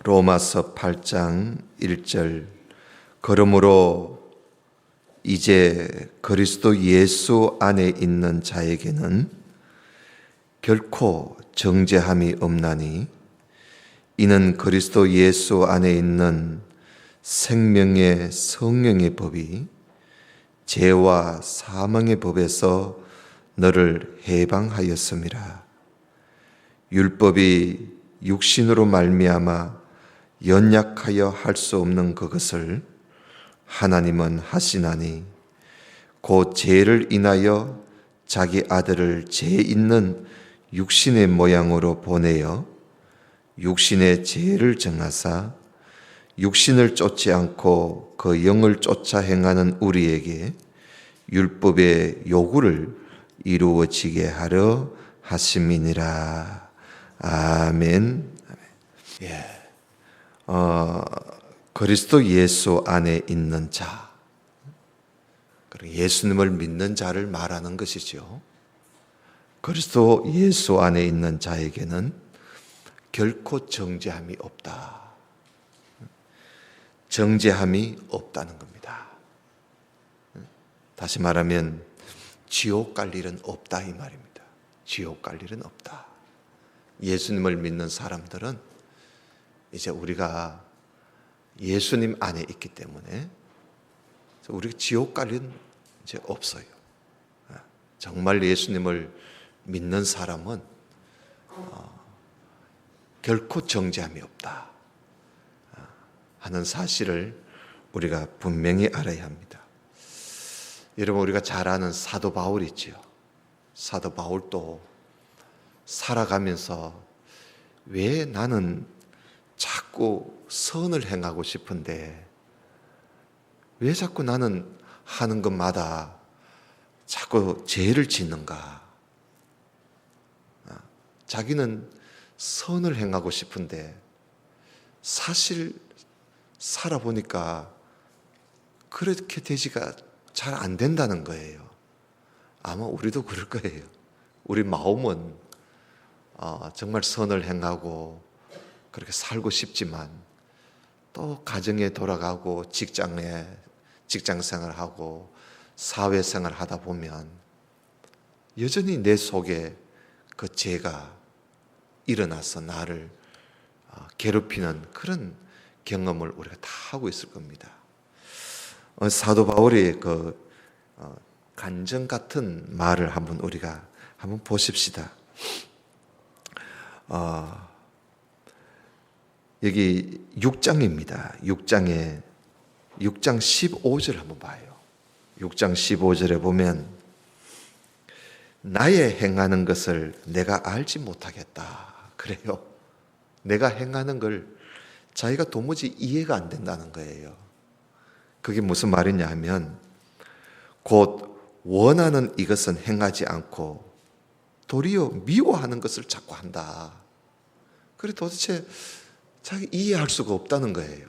로마서 8장 1절 그러므로 이제 그리스도 예수 안에 있는 자에게는 결코 정죄함이 없나니 이는 그리스도 예수 안에 있는 생명의 성령의 법이 죄와 사망의 법에서 너를 해방하였음이라. 율법이 육신으로 말미암아 연약하여 할 수 없는 그것을 하나님은 하시나니 곧 죄를 인하여 자기 아들을 죄 있는 육신의 모양으로 보내어 육신의 죄를 정하사 육신을 쫓지 않고 그 영을 쫓아 행하는 우리에게 율법의 요구를 이루어지게 하려 하심이니라. 아멘. 예. 그리스도 예수 안에 있는 자, 예수님을 믿는 자를 말하는 것이죠. 그리스도 예수 안에 있는 자에게는 결코 정죄함이 없다. 정죄함이 없다는 겁니다. 다시 말하면 지옥 갈 일은 없다 이 말입니다. 지옥 갈 일은 없다. 예수님을 믿는 사람들은 이제 우리가 예수님 안에 있기 때문에 우리가 지옥 갈 일은 이제 없어요. 정말 예수님을 믿는 사람은 결코 정죄함이 없다 하는 사실을 우리가 분명히 알아야 합니다. 여러분, 우리가 잘 아는 사도 바울 있지요. 사도 바울도 살아가면서 왜 나는 자꾸 선을 행하고 싶은데 왜 자꾸 나는 하는 것마다 자꾸 죄를 짓는가? 자기는 선을 행하고 싶은데 사실 살아보니까 그렇게 되지가 잘 안 된다는 거예요. 아마 우리도 그럴 거예요. 우리 마음은 정말 선을 행하고 그렇게 살고 싶지만 또 가정에 돌아가고 직장 생활하고 사회생활 하다 보면 여전히 내 속에 그 죄가 일어나서 나를 괴롭히는 그런 경험을 우리가 다 하고 있을 겁니다. 사도 바울의 그 간증 같은 말을 우리가 한번 보십시다. 여기 6장입니다. 6장 15절 한번 봐요. 6장 15절에 보면 나의 행하는 것을 내가 알지 못하겠다. 그래요. 내가 행하는 걸 자기가 도무지 이해가 안 된다는 거예요. 그게 무슨 말이냐 하면 곧 원하는 이것은 행하지 않고 도리어 미워하는 것을 자꾸 한다. 그래 도대체 자기 이해할 수가 없다는 거예요.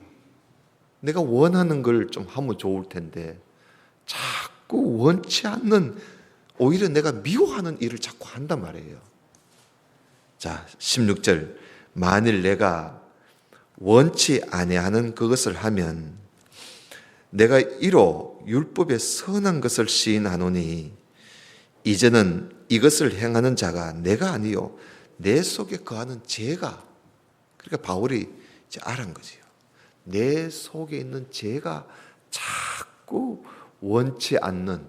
내가 원하는 걸 좀 하면 좋을 텐데 자꾸 원치 않는, 오히려 내가 미워하는 일을 자꾸 한단 말이에요. 자, 16절 만일 내가 원치 아니하는 그것을 하면 내가 이로 율법의 선한 것을 시인하노니 이제는 이것을 행하는 자가 내가 아니요 내 속에 거하는 죄가, 그러니까 바울이 이제 알은 거지요. 내 속에 있는 죄가 자꾸 원치 않는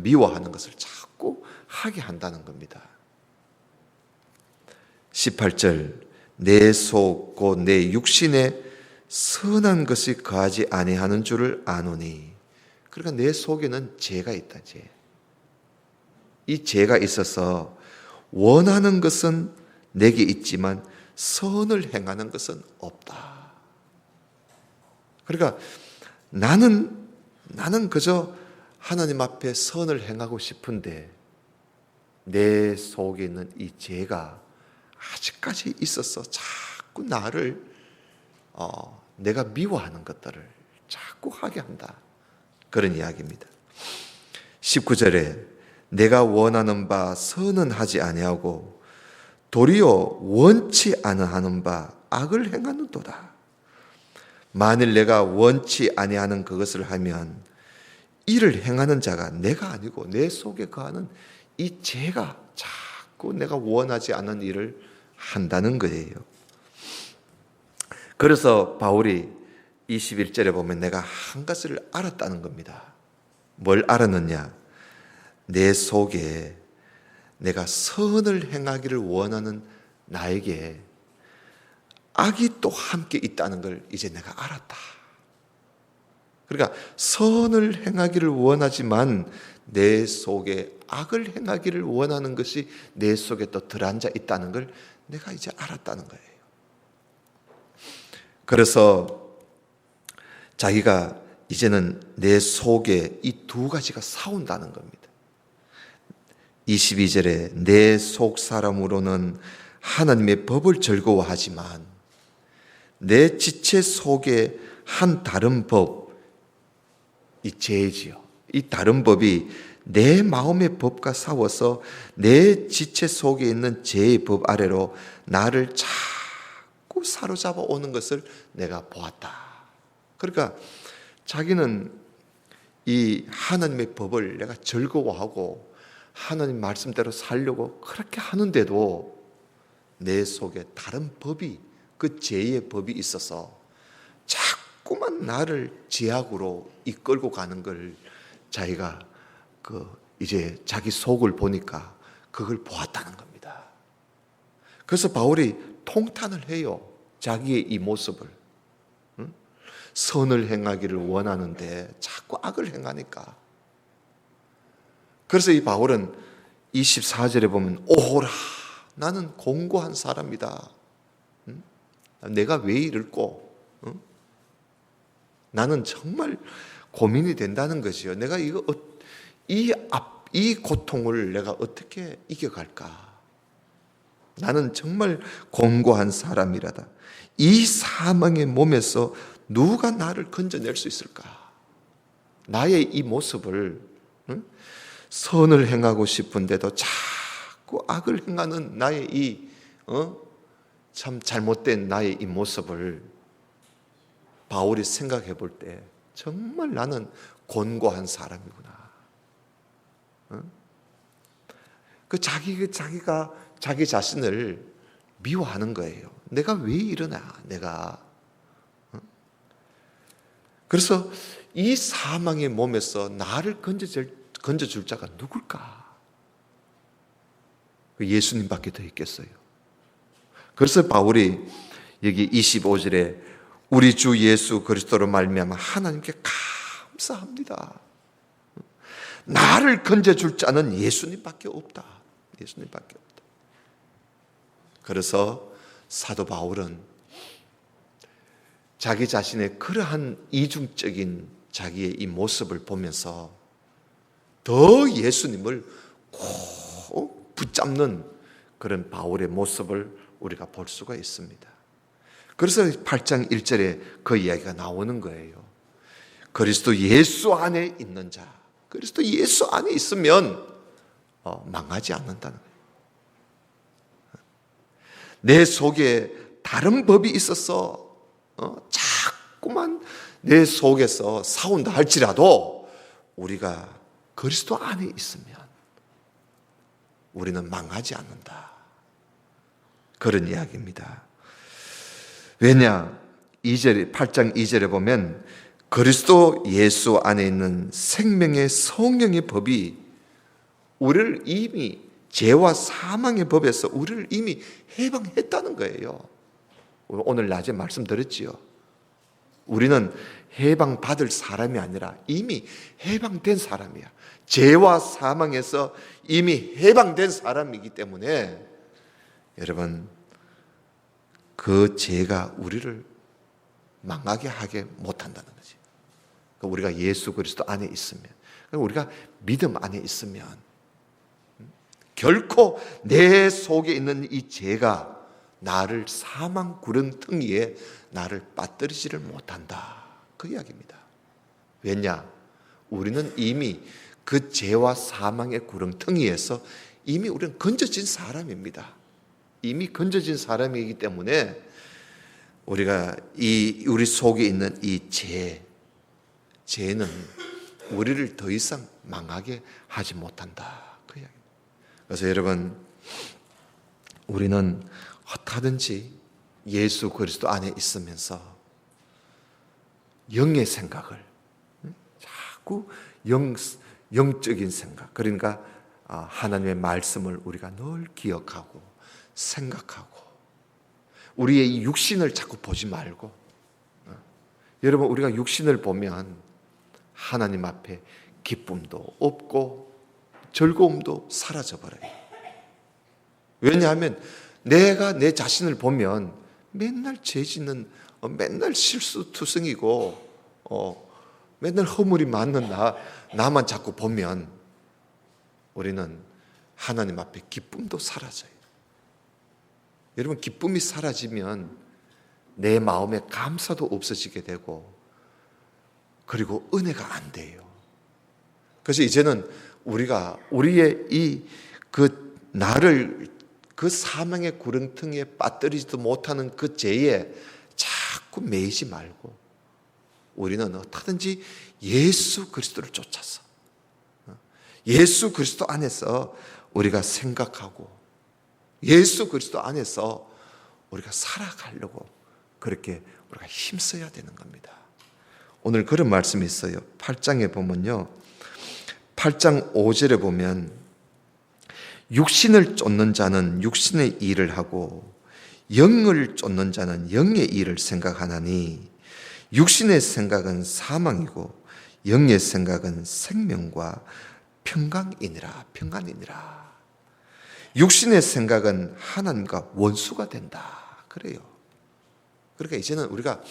미워하는 것을 자꾸 하게 한다는 겁니다. 18절 내 속 곧 내 육신에 선한 것이 거하지 아니하는 줄을 아노니, 그러니까 내 속에는 죄가 있다. 이 죄가 있어서 원하는 것은 내게 있지만 선을 행하는 것은 없다. 그러니까 나는 그저 하나님 앞에 선을 행하고 싶은데 내 속에 있는 이 죄가 아직까지 있어서 자꾸 나를 내가 미워하는 것들을 자꾸 하게 한다. 그런 이야기입니다. 19절에 내가 원하는 바 선은 하지 아니하고 도리어 원치 않아 하는 바 악을 행하는도다. 만일 내가 원치 아니하는 그것을 하면 이를 행하는 자가 내가 아니고 내 속에 거하는 이 죄가 자꾸 내가 원하지 않은 일을 한다는 거예요. 그래서 바울이 21절에 보면 내가 한 것을 알았다는 겁니다. 뭘 알았느냐? 내 속에 내가 선을 행하기를 원하는 나에게 악이 또 함께 있다는 걸 이제 내가 알았다. 그러니까 선을 행하기를 원하지만 내 속에 악을 행하기를 원하는 것이 내 속에 또 들어앉아 있다는 걸 내가 이제 알았다는 거예요. 그래서 자기가 이제는 내 속에 이 두 가지가 싸운다는 겁니다. 22절에 내 속 사람으로는 하나님의 법을 즐거워하지만 내 지체 속에 한 다른 법, 이 죄지요. 이 다른 법이 내 마음의 법과 싸워서 내 지체 속에 있는 죄의 법 아래로 나를 자꾸 사로잡아 오는 것을 내가 보았다. 그러니까 자기는 이 하나님의 법을 내가 즐거워하고 하나님 말씀대로 살려고 그렇게 하는데도 내 속에 다른 법이, 그 죄의 법이 있어서 자꾸만 나를 죄악으로 이끌고 가는 걸 자기가 이제 자기 속을 보니까 그걸 보았다는 겁니다. 그래서 바울이 통탄을 해요. 자기의 이 모습을. 선을 행하기를 원하는데 자꾸 악을 행하니까. 그래서 이 바울은 24절에 보면 오호라, 나는 공고한 사람이다. 내가 왜 이럴꼬? 나는 정말 고민이 된다는 것이요. 내가 이 고통을 내가 어떻게 이겨갈까? 나는 정말 공고한 사람이라다. 이 사망의 몸에서 누가 나를 건져낼 수 있을까? 나의 이 모습을, 선을 행하고 싶은데도 자꾸 악을 행하는 나의 이 참 잘못된 나의 이 모습을 바울이 생각해 볼 때 정말 나는 곤고한 사람이구나. 자기가 자기 자신을 미워하는 거예요. 내가 왜 이러나, 내가. 그래서 이 사망의 몸에서 나를 건져줄 자가 누굴까? 예수님밖에 더 있겠어요. 그래서 바울이 여기 25절에 우리 주 예수 그리스도로 말미암아 하나님께 감사합니다. 나를 건져줄 자는 예수님밖에 없다. 예수님밖에 없다. 그래서 사도 바울은 자기 자신의 그러한 이중적인 자기의 이 모습을 보면서 더 예수님을 꼭 붙잡는 그런 바울의 모습을 우리가 볼 수가 있습니다. 그래서 8장 1절에 그 이야기가 나오는 거예요. 그리스도 예수 안에 있는 자, 그리스도 예수 안에 있으면 망하지 않는다는 거예요. 내 속에 다른 법이 있어서 자꾸만 내 속에서 싸운다 할지라도 우리가 그리스도 안에 있으면 우리는 망하지 않는다. 그런 이야기입니다. 왜냐? 8장 2절에 보면 그리스도 예수 안에 있는 생명의 성령의 법이 우리를 이미 죄와 사망의 법에서 우리를 이미 해방했다는 거예요. 오늘 낮에 말씀드렸지요. 우리는 해방받을 사람이 아니라 이미 해방된 사람이야. 죄와 사망에서 이미 해방된 사람이기 때문에 여러분, 그 죄가 우리를 망하게 하게 못한다는 거지. 우리가 예수 그리스도 안에 있으면, 우리가 믿음 안에 있으면 결코 내 속에 있는 이 죄가 나를 사망 구렁텅이에 나를 빠뜨리지를 못한다. 그 이야기입니다. 왜냐? 우리는 이미 그 죄와 사망의 구렁텅이에서 이미 우리는 건져진 사람입니다. 이미 건져진 사람이기 때문에 우리가 우리 속에 있는 이 죄는 우리를 더 이상 망하게 하지 못한다. 그 이야기. 그래서 여러분, 우리는 어떻게든지 예수 그리스도 안에 있으면서 영의 생각을, 자꾸 영적인 생각, 그러니까 하나님의 말씀을 우리가 늘 기억하고 생각하고, 우리의 육신을 자꾸 보지 말고, 여러분, 우리가 육신을 보면 하나님 앞에 기쁨도 없고 즐거움도 사라져버려요. 왜냐하면 내가 내 자신을 보면 맨날 죄 짓는, 맨날 실수투성이고 맨날 허물이 많은 나만 자꾸 보면 우리는 하나님 앞에 기쁨도 사라져요. 여러분, 기쁨이 사라지면 내 마음에 감사도 없어지게 되고, 그리고 은혜가 안 돼요. 그래서 이제는 우리가 우리의 나를 그 사망의 구렁텅이에 빠뜨리지도 못하는 그 죄에 자꾸 매이지 말고, 우리는 어떻게든지 예수 그리스도를 쫓아서 예수 그리스도 안에서 우리가 생각하고 예수 그리스도 안에서 우리가 살아가려고 그렇게 우리가 힘써야 되는 겁니다. 오늘 그런 말씀이 있어요. 8장에 보면요, 8장 5절에 보면 육신을 쫓는 자는 육신의 일을 하고 영을 쫓는 자는 영의 일을 생각하나니 육신의 생각은 사망이고 영의 생각은 생명과 평안이니라. 육신의 생각은 하나님과 원수가 된다. 그래요. 그러니까 이제는 우리가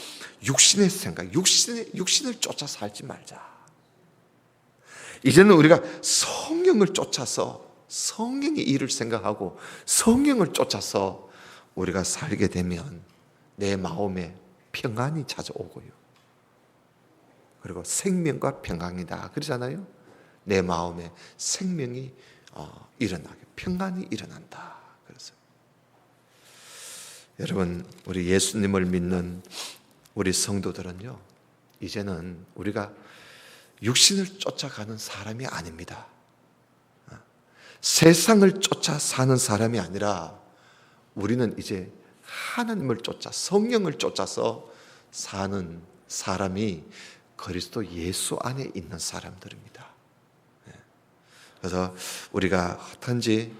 육신의 생각, 육신을 쫓아 살지 말자. 이제는 우리가 성령을 쫓아서 성령의 일을 생각하고 성령을 쫓아서 우리가 살게 되면 내 마음에 평안이 찾아오고요. 그리고 생명과 평안이다. 그러잖아요. 내 마음에 생명이 일어나게, 평안이 일어난다. 그래서 여러분, 우리 예수님을 믿는 우리 성도들은요, 이제는 우리가 육신을 쫓아가는 사람이 아닙니다. 세상을 쫓아 사는 사람이 아니라 우리는 이제 하나님을 쫓아 성령을 쫓아서 사는 사람이 그리스도 예수 안에 있는 사람들입니다. 그래서 우리가 어떤지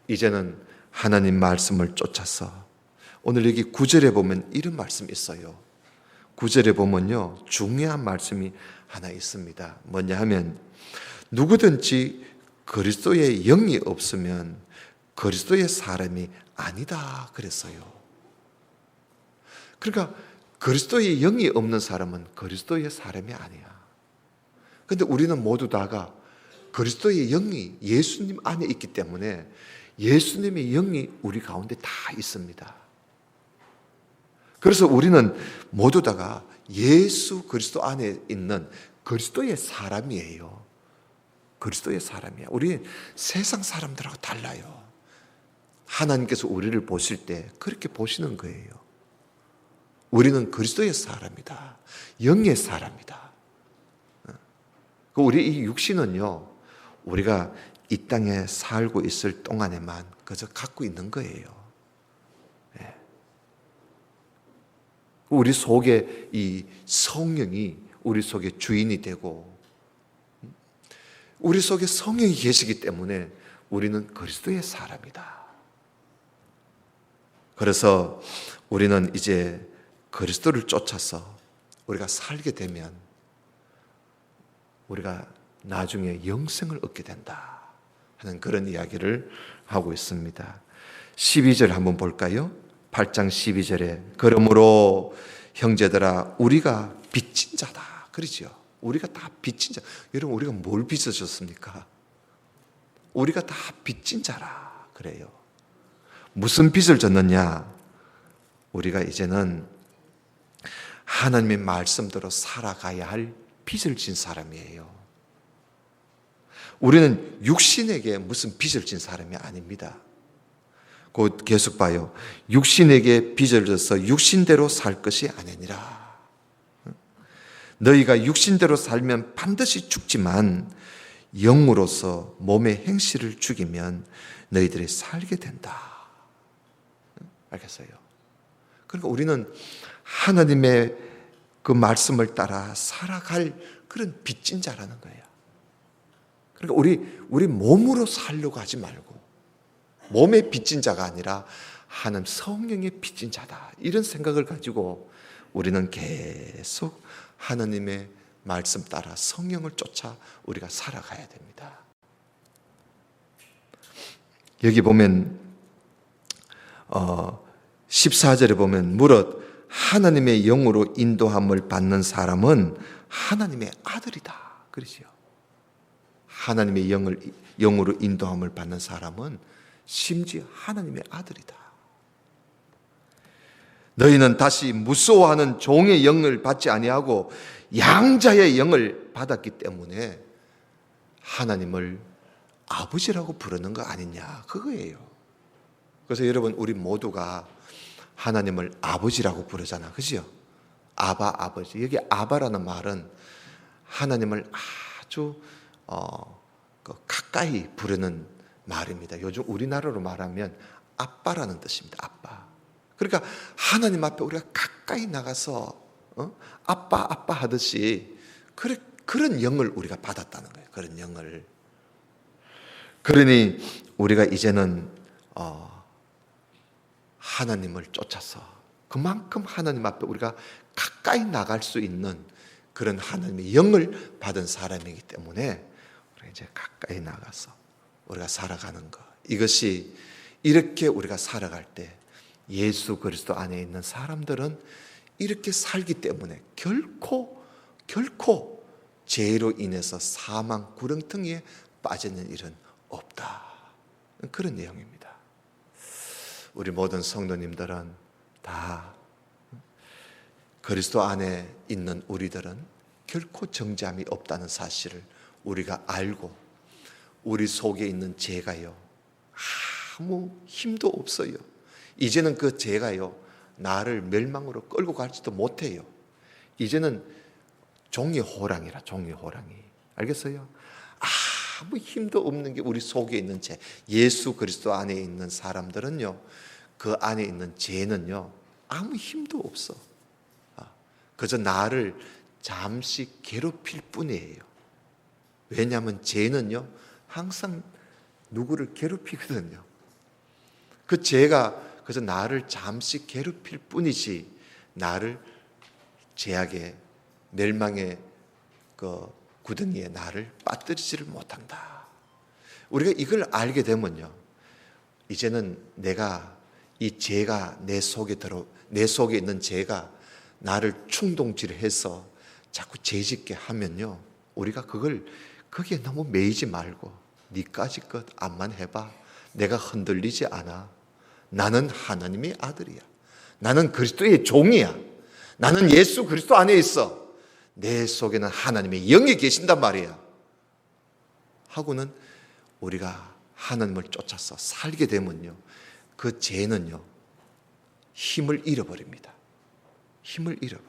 이제는 하나님 말씀을 쫓아서, 오늘 여기 9절에 보면 이런 말씀이 있어요. 9절에 보면요, 중요한 말씀이 하나 있습니다. 뭐냐 하면 누구든지 그리스도의 영이 없으면 그리스도의 사람이 아니다 그랬어요. 그러니까 그리스도의 영이 없는 사람은 그리스도의 사람이 아니야. 그런데 우리는 모두 다가 그리스도의 영이 예수님 안에 있기 때문에 예수님의 영이 우리 가운데 다 있습니다. 그래서 우리는 모두 다가 예수 그리스도 안에 있는 그리스도의 사람이에요. 그리스도의 사람이야. 우리 세상 사람들하고 달라요. 하나님께서 우리를 보실 때 그렇게 보시는 거예요. 우리는 그리스도의 사람이다. 영의 사람이다. 우리 이 육신은요, 우리가 이 땅에 살고 있을 동안에만 그저 갖고 있는 거예요. 우리 속에 이 성령이 우리 속에 주인이 되고, 우리 속에 성령이 계시기 때문에 우리는 그리스도의 사람이다. 그래서 우리는 이제 그리스도를 쫓아서 우리가 살게 되면 우리가 나중에 영생을 얻게 된다 하는 그런 이야기를 하고 있습니다. 12절 한번 볼까요? 8장 12절에 그러므로 형제들아 우리가 빚진 자다 그러죠. 우리가 다 빚진 자. 여러분, 우리가 뭘 빚어줬습니까? 우리가 다 빚진 자라 그래요. 무슨 빚을 졌느냐? 우리가 이제는 하나님의 말씀대로 살아가야 할 빚을 진 사람이에요. 우리는 육신에게 무슨 빚을 진 사람이 아닙니다. 곧 계속 봐요. 육신에게 빚을 져서 육신대로 살 것이 아니니라. 너희가 육신대로 살면 반드시 죽지만 영으로서 몸의 행실을 죽이면 너희들이 살게 된다. 알겠어요? 그러니까 우리는 하나님의 그 말씀을 따라 살아갈 그런 빚진 자라는 거예요. 그러니까 우리 몸으로 살려고 하지 말고 몸의 빚진 자가 아니라 하나님 성령의 빚진 자다. 이런 생각을 가지고 우리는 계속 하나님의 말씀 따라 성령을 쫓아 우리가 살아가야 됩니다. 여기 보면 14절에 보면 무릇 하나님의 영으로 인도함을 받는 사람은 하나님의 아들이다. 그러지요. 하나님의 영으로 인도함을 받는 사람은 심지어 하나님의 아들이다. 너희는 다시 무서워하는 종의 영을 받지 아니하고 양자의 영을 받았기 때문에 하나님을 아버지라고 부르는 거 아니냐, 그거예요. 그래서 여러분, 우리 모두가 하나님을 아버지라고 부르잖아, 그죠? 아바, 아버지. 여기 아바라는 말은 하나님을 아주 가까이 부르는 말입니다. 요즘 우리나라로 말하면 아빠라는 뜻입니다. 아빠. 그러니까 하나님 앞에 우리가 가까이 나가서 아빠 아빠 하듯이 그런 영을 우리가 받았다는 거예요. 그런 영을. 그러니 우리가 이제는 하나님을 쫓아서 그만큼 하나님 앞에 우리가 가까이 나갈 수 있는 그런 하나님의 영을 받은 사람이기 때문에 우리가 이제 가까이 나가서 우리가 살아가는 것, 이것이 이렇게 우리가 살아갈 때 예수 그리스도 안에 있는 사람들은 이렇게 살기 때문에 결코 죄로 인해서 사망 구렁텅이에 빠지는 일은 없다. 그런 내용입니다. 우리 모든 성도님들은 다 그리스도 안에 있는 우리들은 결코 정죄함이 없다는 사실을 우리가 알고 우리 속에 있는 죄가요 아무 힘도 없어요. 이제는 그 죄가요 나를 멸망으로 끌고 갈지도 못해요. 이제는 종의 호랑이라, 종의 호랑이. 알겠어요? 아무 힘도 없는 게 우리 속에 있는 죄. 예수 그리스도 안에 있는 사람들은요, 그 안에 있는 죄는요 아무 힘도 없어. 그저 나를 잠시 괴롭힐 뿐이에요. 왜냐하면 죄는요 항상 누구를 괴롭히거든요. 그 죄가 그래서 나를 잠시 괴롭힐 뿐이지 나를 죄악의 멸망의 그 구덩이에 나를 빠뜨리지를 못한다. 우리가 이걸 알게 되면요, 이제는 내가 이 죄가 내 속에 있는 죄가 나를 충동질해서 자꾸 죄짓게 하면요, 우리가 거기에 너무 매이지 말고 니까지 것 암만 해봐. 내가 흔들리지 않아. 나는 하나님의 아들이야. 나는 그리스도의 종이야. 나는 예수 그리스도 안에 있어. 내 속에는 하나님의 영이 계신단 말이야. 하고는 우리가 하나님을 쫓아서 살게 되면요, 그 죄는요 힘을 잃어버립니다. 힘을 잃어버.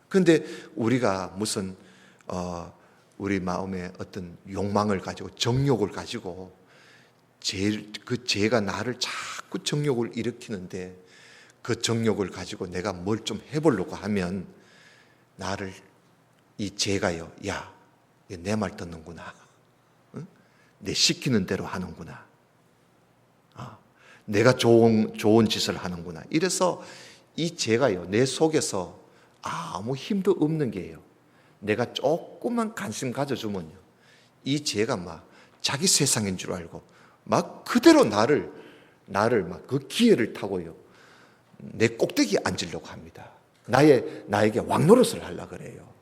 그런데 우리가 무슨 우리 마음에 어떤 욕망을 가지고 정욕을 가지고 그 죄가 나를 자꾸 정욕을 일으키는데 그 정욕을 가지고 내가 뭘 좀 해보려고 하면 나를 이 죄가요, 야, 내 말 듣는구나. 응? 내 시키는 대로 하는구나. 내가 좋은 짓을 하는구나. 이래서 이 죄가요 내 속에서 아무 힘도 없는 게요, 내가 조금만 관심 가져주면요 이 죄가 막 자기 세상인 줄 알고 막 그대로 나를 막 그 기회를 타고요 내 꼭대기에 앉으려고 합니다. 나에게 왕노릇을 하려고 그래요.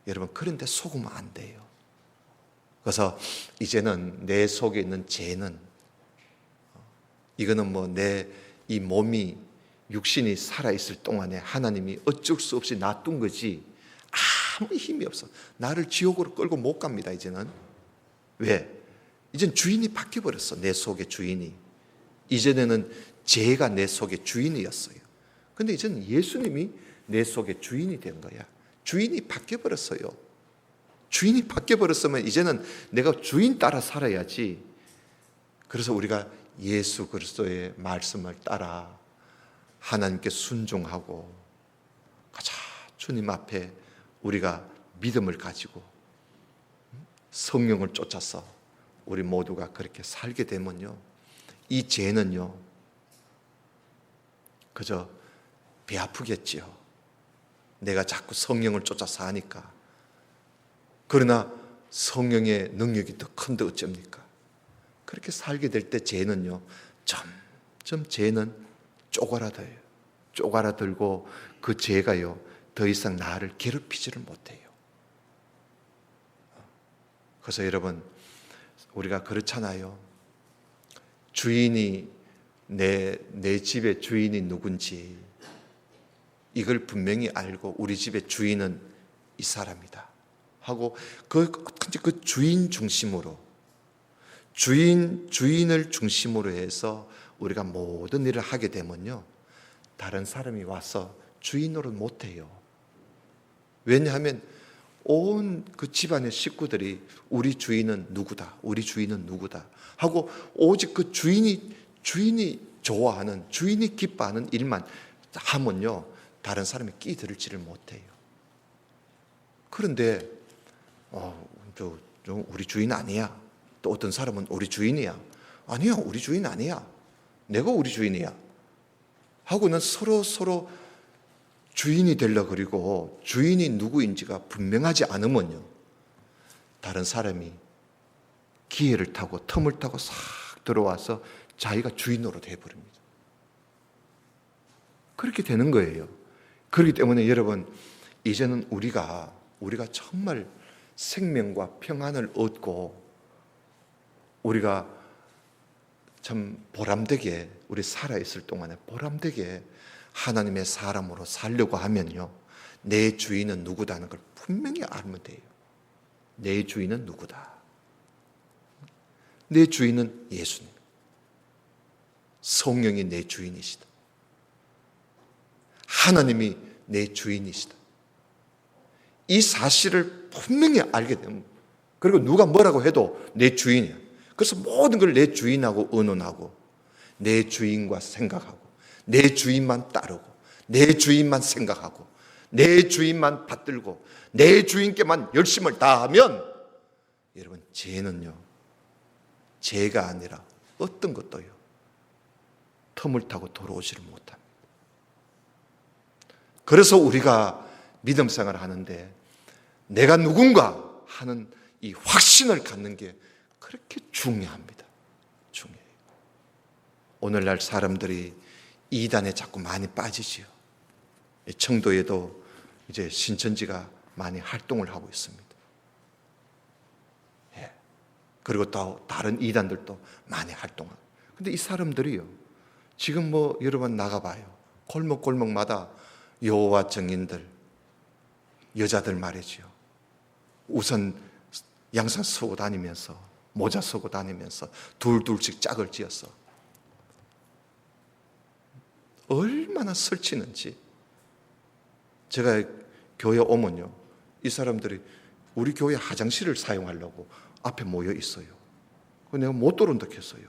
여러분, 그런데 속으면 안 돼요. 그래서 이제는 내 속에 있는 죄는, 이거는 뭐 내 이 몸이 육신이 살아있을 동안에 하나님이 어쩔 수 없이 놔둔 거지 아무 힘이 없어. 나를 지옥으로 끌고 못 갑니다. 이제는. 왜? 이젠 주인이 바뀌어버렸어. 내 속의 주인이. 이전에는 죄가 내 속의 주인이었어요. 근데 이제는 예수님이 내 속의 주인이 된 거야. 주인이 바뀌어버렸어요. 주인이 바뀌어버렸으면 이제는 내가 주인 따라 살아야지. 그래서 우리가 예수 그리스도의 말씀을 따라 하나님께 순종하고 가자. 주님 앞에 우리가 믿음을 가지고 성령을 쫓아서 우리 모두가 그렇게 살게 되면요, 이 죄는요 그저 배 아프겠지요. 내가 자꾸 성령을 쫓아서 하니까. 그러나 성령의 능력이 더 큰데 어쩝니까? 그렇게 살게 될 때 죄는요 점점 죄는 쪼그라들어요. 쪼그라들고 그 죄가요 더 이상 나를 괴롭히지를 못해요. 그래서 여러분, 우리가 그렇잖아요. 주인이 내 집의 주인이 누군지 이걸 분명히 알고 우리 집의 주인은 이 사람이다 하고 그 주인 중심으로, 주인을 중심으로 해서 우리가 모든 일을 하게 되면요, 다른 사람이 와서 주인으로 못해요. 왜냐하면 온 그 집안의 식구들이 우리 주인은 누구다, 우리 주인은 누구다 하고 오직 그 주인이 좋아하는, 주인이 기뻐하는 일만 하면요, 다른 사람이 끼들지를 못해요. 그런데 우리 주인 아니야. 또 어떤 사람은 우리 주인이야. 아니야, 우리 주인 아니야. 내가 우리 주인이야. 하고는 서로 주인이 되려 그리고 주인이 누구인지가 분명하지 않으면요, 다른 사람이 기회를 타고 틈을 타고 싹 들어와서 자기가 주인으로 돼버립니다. 그렇게 되는 거예요. 그렇기 때문에 여러분, 이제는 우리가 정말 생명과 평안을 얻고 우리가 참 보람되게 우리 살아있을 동안에 보람되게 하나님의 사람으로 살려고 하면요, 내 주인은 누구다는 걸 분명히 알면 돼요. 내 주인은 누구다. 내 주인은 예수님, 성령이 내 주인이시다. 하나님이 내 주인이시다. 이 사실을 분명히 알게 되면, 그리고 누가 뭐라고 해도 내 주인이야. 그래서 모든 걸 내 주인하고 의논하고 내 주인과 생각하고 내 주인만 따르고 내 주인만 생각하고 내 주인만 받들고 내 주인께만 열심을 다하면, 여러분, 죄는요, 죄가 아니라 어떤 것도요 틈을 타고 돌아오지를 못합니다. 그래서 우리가 믿음 생활을 하는데 내가 누군가 하는 이 확신을 갖는 게 그렇게 중요합니다. 중요해요. 오늘날 사람들이 이단에 자꾸 많이 빠지지요. 청도에도 이제 신천지가 많이 활동을 하고 있습니다. 예. 그리고 또 다른 이단들도 많이 활동하고. 근데 이 사람들이요, 지금 여러분 나가봐요. 골목골목마다 여호와 증인들, 여자들 말이죠. 우선 양산 쓰고 다니면서, 모자 쓰고 다니면서 둘둘씩 짝을 지어서 얼마나 설치는지. 제가 교회 오면요, 이 사람들이 우리 교회 화장실을 사용하려고 앞에 모여 있어요. 내가 못 들어온다 했어요.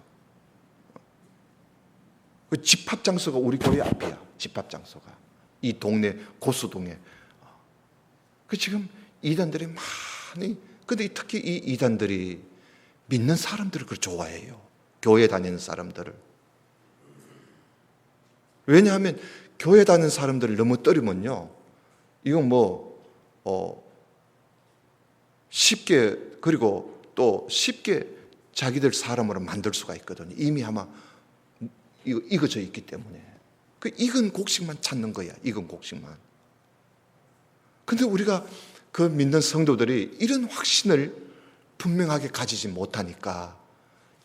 그 집합 장소가 우리 교회 앞이야. 집합 장소가 이 동네 고수동에. 그 지금 이단들이 많이, 근데 특히 이 이단들이 믿는 사람들을 그걸 좋아해요. 교회 다니는 사람들을. 왜냐하면 교회 다니는 사람들을 너무 떨으면요, 이건 쉽게, 그리고 또 쉽게 자기들 사람으로 만들 수가 있거든요. 이미 아마 익어져 있기 때문에. 그 익은 곡식만 찾는 거야. 익은 곡식만. 근데 우리가 그 믿는 성도들이 이런 확신을 분명하게 가지지 못하니까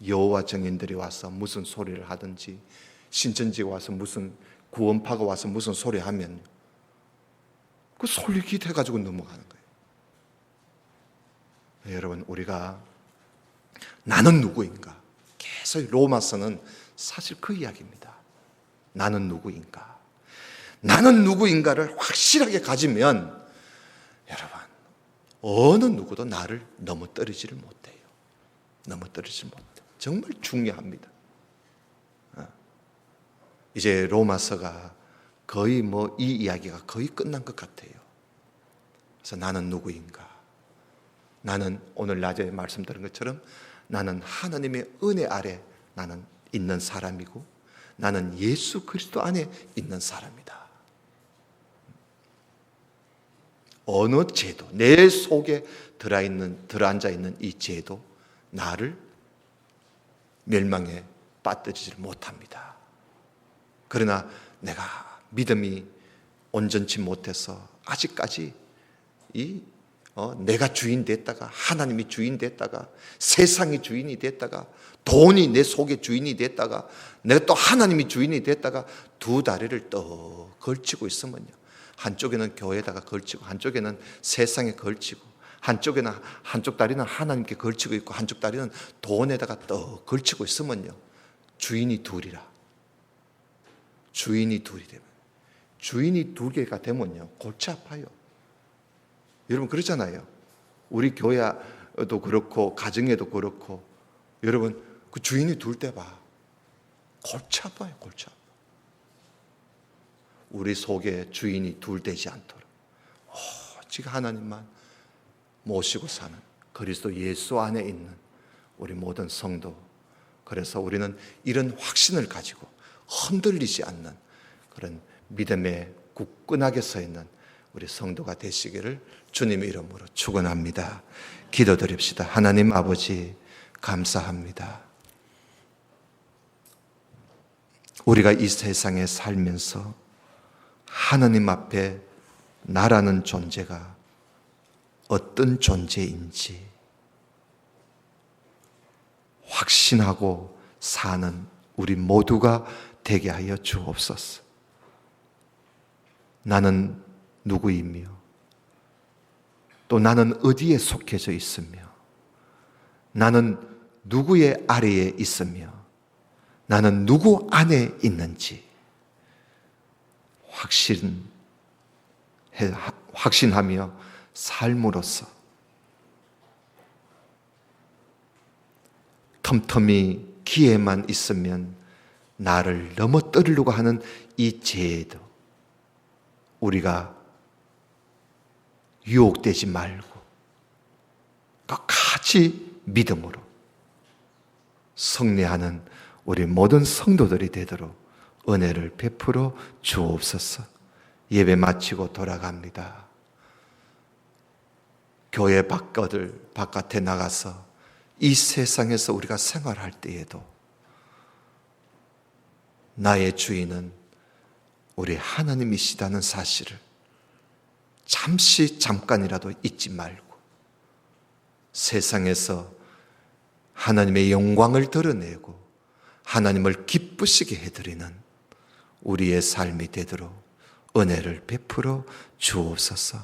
여호와 증인들이 와서 무슨 소리를 하든지, 신천지가 와서 무슨 구원파가 와서 무슨 소리 하면 그 솔깃해가지고 넘어가는 거예요. 여러분, 우리가 나는 누구인가? 계속 로마서는 사실 그 이야기입니다. 나는 누구인가? 나는 누구인가를 확실하게 가지면 여러분, 어느 누구도 나를 넘어뜨리지를 못해요. 넘어뜨리지 못해요. 정말 중요합니다. 이제 로마서가 거의 이 이야기가 거의 끝난 것 같아요. 그래서 나는 누구인가? 나는 오늘 낮에 말씀드린 것처럼 나는 하나님의 은혜 아래 나는 있는 사람이고 나는 예수 그리스도 안에 있는 사람이다. 어느 죄도, 내 속에 들어앉아 있는 이 죄도 나를 멸망에 빠뜨리지 못합니다. 그러나 내가 믿음이 온전치 못해서 아직까지 내가 주인 됐다가 하나님이 주인 됐다가 세상이 주인이 됐다가 돈이 내 속에 주인이 됐다가 내가 또 하나님이 주인이 됐다가 두 다리를 또 걸치고 있으면요, 한쪽에는 교회에다가 걸치고 한쪽에는 세상에 걸치고 한쪽 다리는 하나님께 걸치고 있고 한쪽 다리는 돈에다가 또 걸치고 있으면요, 주인이 둘이라. 주인이 둘이 되면, 주인이 두 개가 되면요, 골치 아파요. 여러분 그렇잖아요. 우리 교회도 그렇고 가정에도 그렇고 여러분 그 주인이 둘 때 봐. 골치 아파요. 골치 아파. 우리 속에 주인이 둘 되지 않도록 오직 하나님만 모시고 사는 그리스도 예수 안에 있는 우리 모든 성도, 그래서 우리는 이런 확신을 가지고 흔들리지 않는 그런 믿음에 굳건하게 서 있는 우리 성도가 되시기를 주님의 이름으로 축원합니다. 기도드립시다. 하나님 아버지 감사합니다. 우리가 이 세상에 살면서 하나님 앞에 나라는 존재가 어떤 존재인지 확신하고 사는 우리 모두가 되게 하여 주옵소서. 나는 누구이며 또 나는 어디에 속해져 있으며 나는 누구의 아래에 있으며 나는 누구 안에 있는지 확신하며 삶으로써 틈틈이 기회만 있으면 나를 넘어뜨리려고 하는 이 죄에도 우리가 유혹되지 말고 끝까지 믿음으로 승리하는 우리 모든 성도들이 되도록 은혜를 베풀어 주옵소서. 예배 마치고 돌아갑니다. 교회 바깥에 나가서 이 세상에서 우리가 생활할 때에도 나의 주인은 우리 하나님이시다는 사실을 잠깐이라도 잊지 말고 세상에서 하나님의 영광을 드러내고 하나님을 기쁘시게 해드리는 우리의 삶이 되도록 은혜를 베풀어 주옵소서.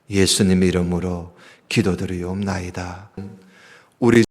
예수님 이름으로 기도드리옵나이다. 우리